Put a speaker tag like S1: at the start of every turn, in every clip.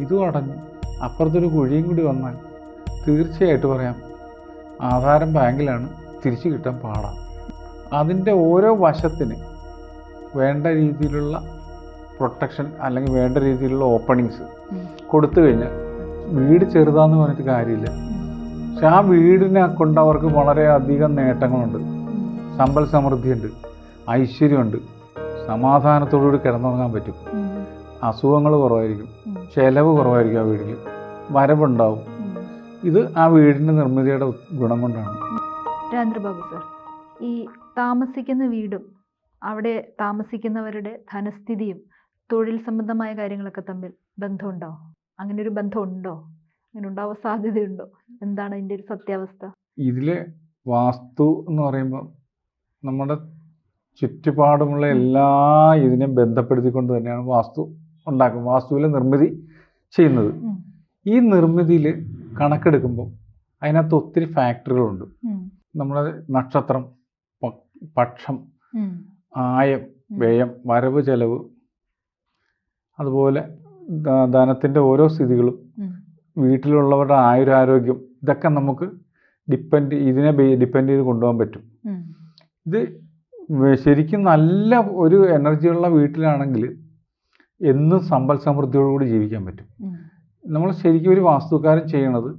S1: ഇതും അടഞ്ഞു അപ്പുറത്തൊരു കുഴിയും കൂടി വന്നാൽ തീർച്ചയായിട്ടും പറയാം ആധാരം ബാങ്കിലാണ്, തിരിച്ചു കിട്ടാൻ പാടാണ്. അതിൻ്റെ ഓരോ വശത്തിന് വേണ്ട രീതിയിലുള്ള പ്രൊട്ടക്ഷൻ അല്ലെങ്കിൽ വേണ്ട രീതിയിലുള്ള ഓപ്പണിങ്സ് കൊടുത്തു കഴിഞ്ഞാൽ വീട് ചെറുതാന്ന് പറഞ്ഞിട്ട് കാര്യമില്ല. പക്ഷെ ആ വീടിനെ കൊണ്ട് അവർക്ക് വളരെയധികം നേട്ടങ്ങളുണ്ട്. സമ്പൽ സമൃദ്ധിയുണ്ട്, ഐശ്വര്യമുണ്ട്, സമാധാനത്തോടുകൂടി കിടന്നുറങ്ങാൻ പറ്റും, അസുഖങ്ങൾ കുറവായിരിക്കും, ചെലവ് കുറവായിരിക്കും, ആ വീട്ടിൽ വരവുണ്ടാവും. ഇത് ആ വീടിൻ്റെ നിർമ്മിതിയുടെ ഗുണം കൊണ്ടാണ്.
S2: രാജേന്ദ്രബാബു സർ, ഈ താമസിക്കുന്ന വീടും അവിടെ താമസിക്കുന്നവരുടെ ധനസ്ഥിതിയും തൊഴിൽ സംബന്ധമായ കാര്യങ്ങളൊക്കെ തമ്മിൽ ബന്ധമുണ്ടോ? അങ്ങനെ ഒരു ബന്ധമുണ്ടോ? അങ്ങനെ ഉണ്ടാവാൻ സാധ്യതയുണ്ടോ? എന്താണ് അതിൻ്റെ ഒരു സത്യാവസ്ഥ?
S1: ഇതിലെ വാസ്തു എന്ന് പറയുമ്പോൾ നമ്മുടെ ചുറ്റുപാടുമുള്ള എല്ലാ ഇതിനെയും ബന്ധപ്പെടുത്തിക്കൊണ്ട് തന്നെയാണ് വാസ്തു ഉണ്ടാക്കുന്നത്, വാസ്തുവിലെ നിർമ്മിതി ചെയ്യുന്നത്. ഈ നിർമ്മിതിയിൽ കണക്കെടുക്കുമ്പോൾ അതിനകത്ത് ഒത്തിരി ഫാക്ടറുകളുണ്ട്. നമ്മുടെ നക്ഷത്രം, പക്ഷം, ആയം, വ്യയം, വരവ്, ചെലവ്, അതുപോലെ ധനത്തിൻ്റെ ഓരോ സ്ഥിതികളും, വീട്ടിലുള്ളവരുടെ ആയുരാരോഗ്യം, ഇതൊക്കെ നമുക്ക് ഇതിനെ ഡിപ്പെൻഡ് ചെയ്ത് കൊണ്ടുപോകാൻ പറ്റും. ഇത് ശരിക്കും നല്ല ഒരു എനർജിയുള്ള വീട്ടിലാണെങ്കിൽ എന്നും സമ്പൽ സമൃദ്ധിയോടുകൂടി ജീവിക്കാൻ പറ്റും. നമ്മൾ ശരിക്കും ഒരു വാസ്തുക്കാരൻ ചെയ്യണത്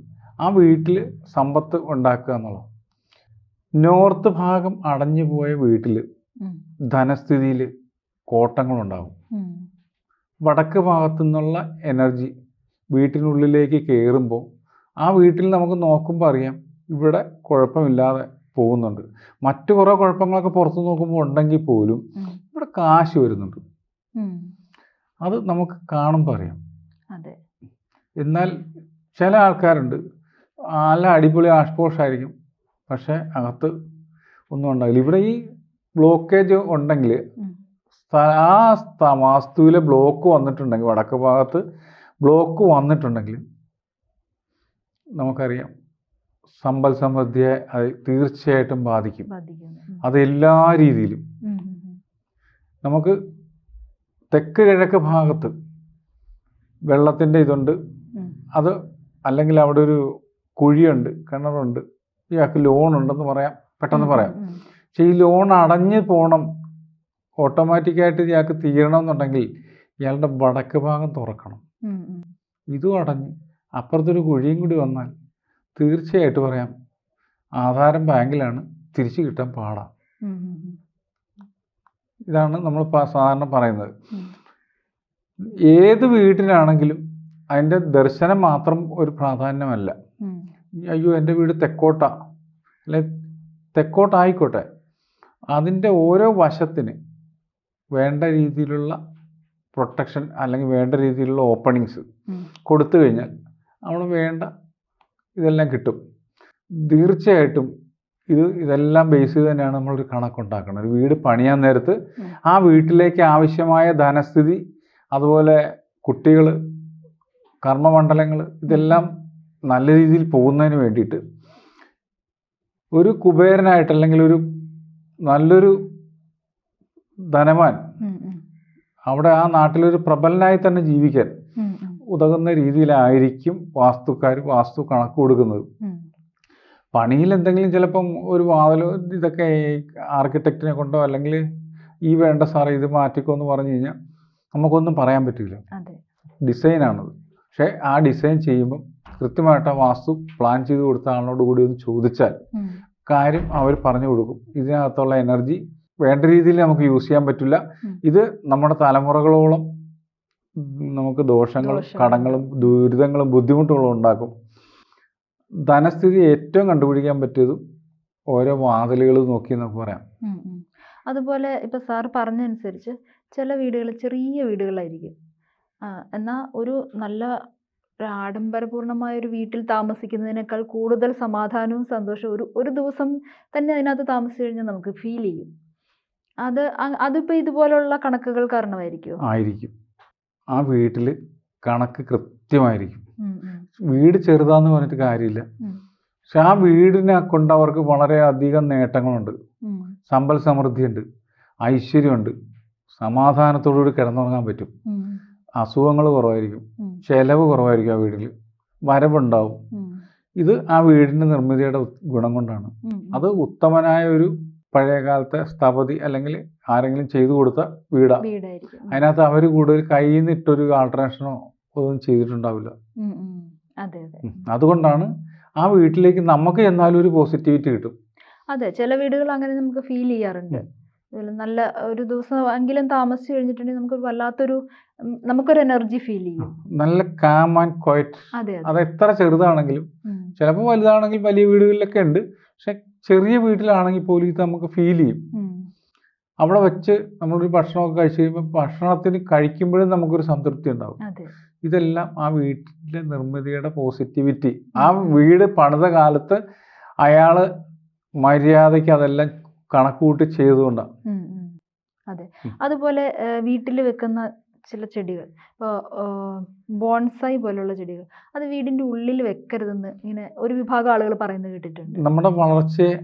S1: ആ വീട്ടിൽ സമ്പത്ത് ഉണ്ടാക്കുക എന്നുള്ളത്. നോർത്ത് ഭാഗം അടഞ്ഞു പോയ വീട്ടിൽ ധനസ്ഥിതിയിൽ കോട്ടങ്ങളുണ്ടാകും. വടക്ക് ഭാഗത്തു നിന്നുള്ള എനർജി വീട്ടിനുള്ളിലേക്ക് കയറുമ്പോൾ ആ വീട്ടിൽ നമുക്ക് നോക്കുമ്പോൾ അറിയാം ഇവിടെ കുഴപ്പമില്ലാതെ പോകുന്നുണ്ട്. മറ്റു കുറേ കുഴപ്പങ്ങളൊക്കെ പുറത്ത് നോക്കുമ്പോൾ ഉണ്ടെങ്കിൽ പോലും ഇവിടെ കാശ് വരുന്നുണ്ട്. അത് നമുക്ക് കാണുമ്പോൾ അറിയാം. എന്നാൽ ചില ആൾക്കാരുണ്ട്, നല്ല അടിപൊളി ആഷ്പോഷായിരിക്കും, പക്ഷെ അകത്ത് ഒന്നും ഉണ്ടാകില്ല. ഇവിടെ ഈ ബ്ലോക്കേജ് ഉണ്ടെങ്കിൽ, ആ വാസ്തുവിലെ ബ്ലോക്ക് വന്നിട്ടുണ്ടെങ്കിൽ, വടക്ക് ഭാഗത്ത് ബ്ലോക്ക് വന്നിട്ടുണ്ടെങ്കിൽ നമുക്കറിയാം സമ്പൽ സമൃദ്ധിയെ അത് തീർച്ചയായിട്ടും ബാധിക്കും. അതെല്ലാ രീതിയിലും. നമുക്ക് തെക്ക് കിഴക്ക് ഭാഗത്ത് വെള്ളത്തിൻ്റെ ഇതുണ്ട്, അത് അല്ലെങ്കിൽ അവിടെ ഒരു കുഴിയുണ്ട്, കിണറുണ്ട്, ഇയാൾക്ക് ലോൺ ഉണ്ടെന്ന് പറയാം, പെട്ടെന്ന് പറയാം. പക്ഷെ ഈ ലോൺ അടഞ്ഞു പോകണം, ഓട്ടോമാറ്റിക്കായിട്ട് ഇയാൾക്ക് തീരണമെന്നുണ്ടെങ്കിൽ ഇയാളുടെ വടക്ക് ഭാഗം തുറക്കണം. ഇതും അടഞ്ഞ് അപ്പുറത്തൊരു കുഴിയും കൂടി വന്നാൽ തീർച്ചയായിട്ടും പറയാം ആധാരം ബാങ്കിലാണ്, തിരിച്ചു കിട്ടാൻ പാടാണ്. ഇതാണ് നമ്മൾ സാധാരണ പറയുന്നത്. ഏത് വീട്ടിലാണെങ്കിലും അതിൻ്റെ ദർശനം മാത്രം ഒരു പ്രാധാന്യമല്ല. അയ്യോ എൻ്റെ വീട് തെക്കോട്ടാ, അല്ലെ തെക്കോട്ടായിക്കോട്ടെ, അതിൻ്റെ ഓരോ വശത്തിന് വേണ്ട രീതിയിലുള്ള പ്രൊട്ടക്ഷൻ അല്ലെങ്കിൽ വേണ്ട രീതിയിലുള്ള ഓപ്പണിങ്സ് കൊടുത്തു കഴിഞ്ഞാൽ അവിടെ വേണ്ട ഇതെല്ലാം കിട്ടും. തീർച്ചയായിട്ടും ഇതെല്ലാം ബേസ് ചെയ്ത് തന്നെയാണ് നമ്മളൊരു കണക്കുണ്ടാക്കുന്നത്. ഒരു വീട് പണിയാൻ നേരത്ത് ആ വീട്ടിലേക്ക് ആവശ്യമായ ധനസ്ഥിതി, അതുപോലെ കുട്ടികൾ, കർമ്മമണ്ഡലങ്ങൾ, ഇതെല്ലാം നല്ല രീതിയിൽ പോകുന്നതിന് വേണ്ടിയിട്ട് ഒരു കുബേരനായിട്ട് അല്ലെങ്കിൽ ഒരു നല്ലൊരു ധനവാൻ അവിടെ ആ നാട്ടിലൊരു പ്രബലനായി തന്നെ ജീവിക്കാൻ ഉതകുന്ന രീതിയിലായിരിക്കും വാസ്തുക്കാർ വാസ്തു കണക്ക് കൊടുക്കുന്നത്. പണിയിൽ എന്തെങ്കിലും ചിലപ്പം ഒരു വാതിലോ ഇതൊക്കെ ആർക്കിടെക്റ്റിനെ കൊണ്ടോ അല്ലെങ്കിൽ ഈ വേണ്ട സാറേ ഇത് മാറ്റിക്കോ എന്ന് പറഞ്ഞു കഴിഞ്ഞാൽ നമുക്കൊന്നും പറയാൻ പറ്റില്ല. ഡിസൈനാണത്. പക്ഷേ ആ ഡിസൈൻ ചെയ്യുമ്പം കൃത്യമായിട്ട് ആ വാസ്തു പ്ലാൻ ചെയ്ത് കൊടുത്ത ആളിനോട് കൂടി ഒന്ന് ചോദിച്ചാൽ കാര്യം അവർ പറഞ്ഞു കൊടുക്കും. ഇതിനകത്തുള്ള എനർജി വേണ്ട രീതിയിൽ നമുക്ക് യൂസ് ചെയ്യാൻ പറ്റില്ല. ഇത് നമ്മുടെ തലമുറകളോളം നമുക്ക് ദോഷങ്ങളും കടങ്ങളും ദുരിതങ്ങളും ബുദ്ധിമുട്ടുകളും ഉണ്ടാക്കും. ധനസ്ഥിതി ഏറ്റവും കണ്ടുപിടിക്കാൻ പറ്റിയതും ഓരോ വാതിലുകൾ നോക്കി നമുക്ക് പറയാം.
S2: അതുപോലെ ഇപ്പം സാർ പറഞ്ഞതനുസരിച്ച് ചില വീടുകൾ ചെറിയ വീടുകളായിരിക്കും, എന്നാൽ ഒരു നല്ല ആഡംബരപൂർണമായ ഒരു വീട്ടിൽ താമസിക്കുന്നതിനേക്കാൾ കൂടുതൽ സമാധാനവും സന്തോഷവും ഒരു ദിവസം തന്നെ അതിനകത്ത് താമസിച്ചു കഴിഞ്ഞാൽ നമുക്ക് ഫീൽ ചെയ്യും. അതിപ്പോൾ ഇതുപോലുള്ള കണക്കുകൾ കാരണമായിരിക്കുമോ?
S1: ആയിരിക്കും. ആ വീട്ടിൽ കണക്ക് കൃത്യമായിരിക്കും. വീട് ചെറുതാന്ന് പറഞ്ഞിട്ട് കാര്യമില്ല. പക്ഷെ ആ വീടിനെ കൊണ്ട് അവർക്ക് വളരെയധികം നേട്ടങ്ങളുണ്ട്, സമ്പൽ സമൃദ്ധിയുണ്ട്, ഐശ്വര്യമുണ്ട്, സമാധാനത്തോടുകൂടി കിടന്നുറങ്ങാൻ പറ്റും, അസുഖങ്ങൾ കുറവായിരിക്കും, ചെലവ് കുറവായിരിക്കും, ആ വീട്ടിൽ വരവുണ്ടാവും. ഇത് ആ വീടിൻ്റെ നിർമ്മിതിയുടെ ഗുണം കൊണ്ടാണ്. അത് ഉത്തമനായ ഒരു പഴയ കാലത്തെ സ്ഥപതി അല്ലെങ്കിൽ ആരെങ്കിലും ചെയ്തു കൊടുത്ത
S2: വീടായിരിക്കും.
S1: അതിനകത്ത് അവർ കൂടുതൽ കയ്യിൽ നിന്ന് ഇട്ടൊരു ആൾട്ടറേഷനോ ഒന്നും ചെയ്തിട്ടുണ്ടാവില്ല. അതുകൊണ്ടാണ് ആ വീട്ടിലേക്ക് നമുക്ക് ചെന്നാലും ഒരു പോസിറ്റിവിറ്റി കിട്ടും.
S2: അതെ, ചില വീടുകൾ അങ്ങനെ നമുക്ക് ഫീൽ ചെയ്യാറുണ്ട്. നല്ല ഒരു ദിവസം എങ്കിലും താമസിച്ചു കഴിഞ്ഞിട്ടുണ്ടെങ്കിൽ നമുക്ക് വല്ലാത്തൊരു നമുക്കൊരു എനർജി ഫീൽ ചെയ്യും.
S1: നല്ല കാം ആൻഡ് ക്വയറ്റ്. അത് എത്ര ചെറുതാണെങ്കിലും, ചിലപ്പോൾ വലുതാണെങ്കിൽ വലിയ വീടുകളിലൊക്കെ ഉണ്ട്, പക്ഷെ ചെറിയ വീട്ടിലാണെങ്കിൽ പോലും ഇത് നമുക്ക് ഫീൽ ചെയ്യും. അവിടെ വെച്ച് നമ്മളൊരു ഭക്ഷണമൊക്കെ കഴിച്ച് കഴിയുമ്പോൾ ഭക്ഷണത്തിന് കഴിക്കുമ്പോഴും നമുക്കൊരു സംതൃപ്തി ഉണ്ടാവും. ഇതെല്ലാം ആ വീട്ടിലെ നിർമ്മിതിയുടെ പോസിറ്റിവിറ്റി. ആ വീട് പണിത കാലത്ത് അയാള് മര്യാദയ്ക്ക് അതെല്ലാം കണക്കുകൂട്ടി ചെയ്തുകൊണ്ടാണ്.
S2: അതെ, അതുപോലെ വീട്ടിൽ വെക്കുന്ന ചില ചെടികൾ, ഇപ്പോൾ ബോൺസായി പോലുള്ള ചെടികൾ, അത് വീടിന്റെ ഉള്ളിൽ വെക്കരുതെന്ന് ഇങ്ങനെ ഒരു വിഭാഗം ആളുകൾ പറയുന്നത് കേട്ടിട്ടുണ്ട്.
S1: നമ്മുടെ വളർച്ചയെ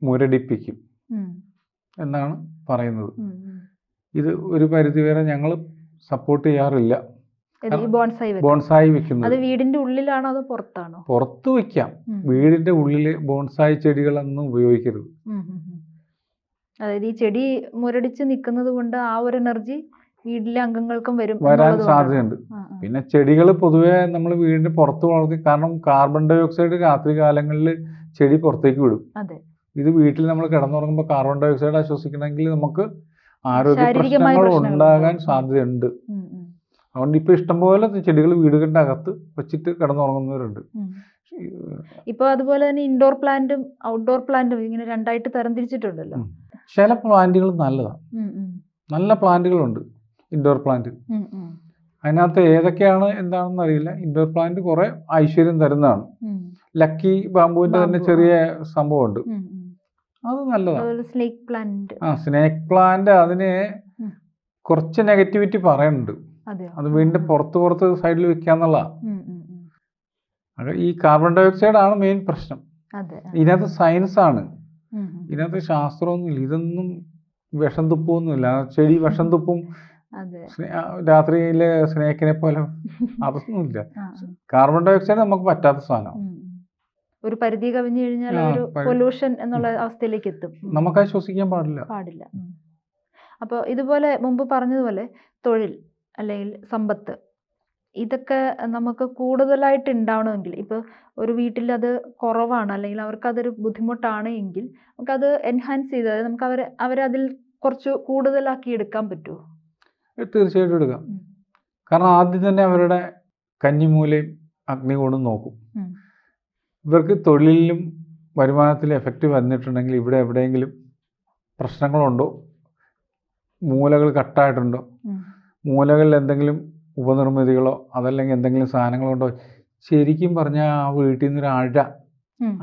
S1: മുരടിപ്പിക്കും എന്നാണ് പറയുന്നത്. ഇത് ഒരു പരിധിവരെ ഞങ്ങൾ സപ്പോർട്ട് ചെയ്യാറില്ല. ബോൺസായി വെക്കുന്നത്
S2: അത് വീടിന്റെ ഉള്ളിലാണോ അതോ പുറത്താണോ?
S1: പുറത്ത് വെക്കാം. വീടിന്റെ ഉള്ളിൽ ബോൺസായി ചെടികളൊന്നും ഉപയോഗിക്കരുത്.
S2: അതായത് ഈ ചെടി മുരടിച്ച് നിൽക്കുന്നത് കൊണ്ട് ആ ഒരു എനർജി വീട്ടിലെ അംഗങ്ങൾക്കും
S1: വരാൻ സാധ്യതയുണ്ട്. പിന്നെ ചെടികൾ പൊതുവെ നമ്മൾ വീടിന്റെ പുറത്ത് വളർത്തി, കാരണം കാർബൺ ഡൈ ഓക്സൈഡ് രാത്രി കാലങ്ങളിൽ ചെടി പുറത്തേക്ക് വിടും. ഇത് വീട്ടിൽ നമ്മൾ കിടന്നുറങ്ങുമ്പോൾ കാർബൺ ഡൈ ഓക്സൈഡ് ശ്വസിക്കണമെങ്കിൽ നമുക്ക് ആരോഗ്യ പ്രശ്നങ്ങൾ ഉണ്ടാകാൻ സാധ്യതയുണ്ട്. അതുകൊണ്ട് ഇപ്പൊ ഇഷ്ടംപോലെ ചെടികൾ വീടുകളുടെ അകത്ത് വെച്ചിട്ട് കിടന്നുറങ്ങുന്നവരുണ്ട്.
S2: ഇപ്പൊ അതുപോലെ തന്നെ ഇൻഡോർ പ്ലാന്റും ഔട്ട്ഡോർ പ്ലാന്റും ഇങ്ങനെ രണ്ടായിട്ട് തരംതിരിച്ചിട്ടുണ്ടല്ലോ.
S1: ചില പ്ലാന്റുകൾ നല്ലതാണ്, നല്ല പ്ലാന്റുകളുണ്ട് ഇൻഡോർ പ്ലാന്റ്. അതിനകത്ത് ഏതൊക്കെയാണ് എന്താണെന്ന് അറിയില്ല. ഇൻഡോർ പ്ലാന്റ് കുറെ ഐശ്വര്യം തരുന്നതാണ്. ലക്കി ബാമ്പുവിന്റെ തന്നെ ചെറിയ സംഭവമുണ്ട്, അത് നല്ലതാണ്. സ്നേക്ക് പ്ലാന്റ് അതിന് കുറച്ച് നെഗറ്റിവിറ്റി പറയുന്നുണ്ട്. അത് വീടിന്റെ പുറത്ത് സൈഡിൽ വെക്കാന്നുള്ള. ഈ കാർബൺ ഡൈ ഓക്സൈഡ് ആണ് മെയിൻ പ്രശ്നം. ഇതിനകത്ത് സയൻസ് ആണ്, ഇതിനകത്ത് ശാസ്ത്രമൊന്നുമില്ല. ഇതൊന്നും വിഷം തുപ്പൊന്നുമില്ല. ചെടി വിഷം തുപ്പും രാത്രിയിലെ സ്നേക്കിനെ പോലെ, അതൊന്നുമില്ല. കാർബൺ ഡൈ ഓക്സൈഡ് നമുക്ക് പറ്റാത്ത സാധനം.
S2: ഒരു പരിധി കവിഞ്ഞു കഴിഞ്ഞാൽ ഒരു പൊല്യൂഷൻ എന്നുള്ള അവസ്ഥയിലേക്ക് എത്തും.
S1: നമുക്കത് ശ്വസിക്കാൻ പാടില്ല.
S2: അപ്പോൾ ഇതുപോലെ മുമ്പ് പറഞ്ഞതുപോലെ തൊഴിൽ അല്ലെങ്കിൽ സമ്പത്ത്, ഇതൊക്കെ നമുക്ക് കൂടുതലായിട്ട് ഉണ്ടാവണമെങ്കിൽ, ഇപ്പോൾ ഒരു വീട്ടിൽ അത് കുറവാണ് അല്ലെങ്കിൽ അവർക്കതൊരു ബുദ്ധിമുട്ടാണ് എങ്കിൽ നമുക്കത് എൻഹാൻസ് ചെയ്ത്, അതായത് നമുക്ക് അവരെ അതിൽ കുറച്ച് കൂടുതലാക്കി എടുക്കാൻ പറ്റുമോ?
S1: തീർച്ചയായിട്ടും എടുക്കാം. കാരണം ആദ്യം തന്നെ അവരുടെ കന്നിമൂലയും അഗ്നികോണും നോക്കും. ഇവർക്ക് തൊഴിലിലും വരുമാനത്തിലും എഫക്റ്റ് വന്നിട്ടുണ്ടെങ്കിൽ ഇവിടെ എവിടെയെങ്കിലും പ്രശ്നങ്ങളുണ്ടോ, മൂലകൾ കട്ടായിട്ടുണ്ടോ, മൂലകളിൽ എന്തെങ്കിലും ഉപനിർമ്മിതികളോ അതല്ലെങ്കിൽ എന്തെങ്കിലും സാധനങ്ങളുണ്ടോ. ശരിക്കും പറഞ്ഞാൽ ആ വീട്ടിൽ നിന്നൊരു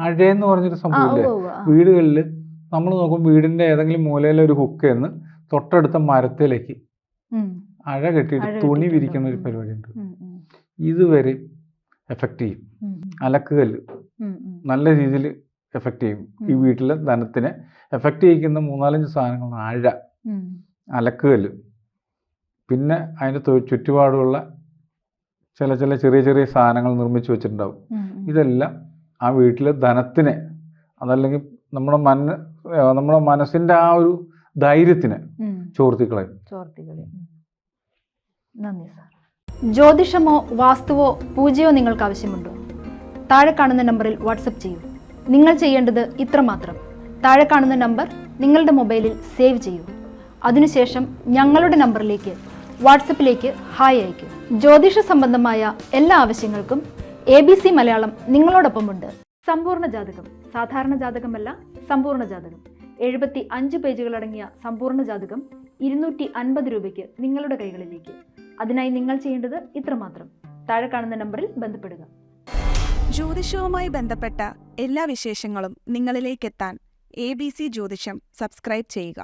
S1: അഴയെന്ന് പറഞ്ഞൊരു സംഭവമില്ലേ വീടുകളിൽ. നമ്മൾ നോക്കും വീടിന്റെ ഏതെങ്കിലും മൂലയിലെ ഒരു ഹുക്കെന്ന് തൊട്ടടുത്ത മരത്തിലേക്ക് അഴ കെട്ടിയിട്ട് തുണി വിരിക്കുന്ന ഒരു പരിപാടിയുണ്ട്. ഇതുവരെ എഫക്റ്റ് ചെയ്യും. അലക്കുകല്ല് നല്ല രീതിയിൽ എഫക്റ്റ് ചെയ്യും. ഈ വീട്ടിലെ ധനത്തിനെ എഫക്റ്റ് ചെയ്യിക്കുന്ന 3-4 സാധനങ്ങളാണ് അഴ, അലക്കുകല്ല്, പിന്നെ അതിൻ്റെ ചുറ്റുപാടുള്ള ചില ചെറിയ സാധനങ്ങൾ നിർമ്മിച്ച് വെച്ചിട്ടുണ്ടാവും. ഇതെല്ലാം ആ വീട്ടിലെ ധനത്തിനെ, അതല്ലെങ്കിൽ നമ്മുടെ മനസ്സിന്റെ ആ ഒരു ധൈര്യത്തിന് ചോർത്തിക്കളയും.
S2: നന്ദി സാർ. ജ്യോതിഷമോ വാസ്തുവോ പൂജയോ നിങ്ങൾക്ക് ആവശ്യമുണ്ടോ? താഴെ കാണുന്ന നമ്പറിൽ വാട്സപ്പ് ചെയ്യൂ. നിങ്ങൾ ചെയ്യേണ്ടത് ഇത്രമാത്രം: താഴെ കാണുന്ന നമ്പർ നിങ്ങളുടെ മൊബൈലിൽ സേവ് ചെയ്യൂ. അതിനുശേഷം ഞങ്ങളുടെ നമ്പറിലേക്ക് വാട്സപ്പിലേക്ക് ഹായ് അയക്കൂ. ജ്യോതിഷ സംബന്ധമായ എല്ലാ ആവശ്യങ്ങൾക്കും ABC മലയാളം നിങ്ങളോടൊപ്പമുണ്ട്. സമ്പൂർണ്ണ ജാതകം, സാധാരണ ജാതകമല്ല, സമ്പൂർണ്ണ ജാതകം. 75 പേജുകളടങ്ങിയ സമ്പൂർണ്ണ ജാതകം 250 രൂപയ്ക്ക് നിങ്ങളുടെ കൈകളിലേക്ക്. അതിനായി നിങ്ങൾ ചെയ്യേണ്ടത് ഇത്രമാത്രം: താഴെ കാണുന്ന നമ്പറിൽ ബന്ധപ്പെടുക.
S3: ജ്യോതിഷവുമായി ബന്ധപ്പെട്ട എല്ലാ വിശേഷങ്ങളും നിങ്ങളിലേക്കെത്താൻ ABC ജ്യോതിഷം സബ്സ്ക്രൈബ് ചെയ്യുക.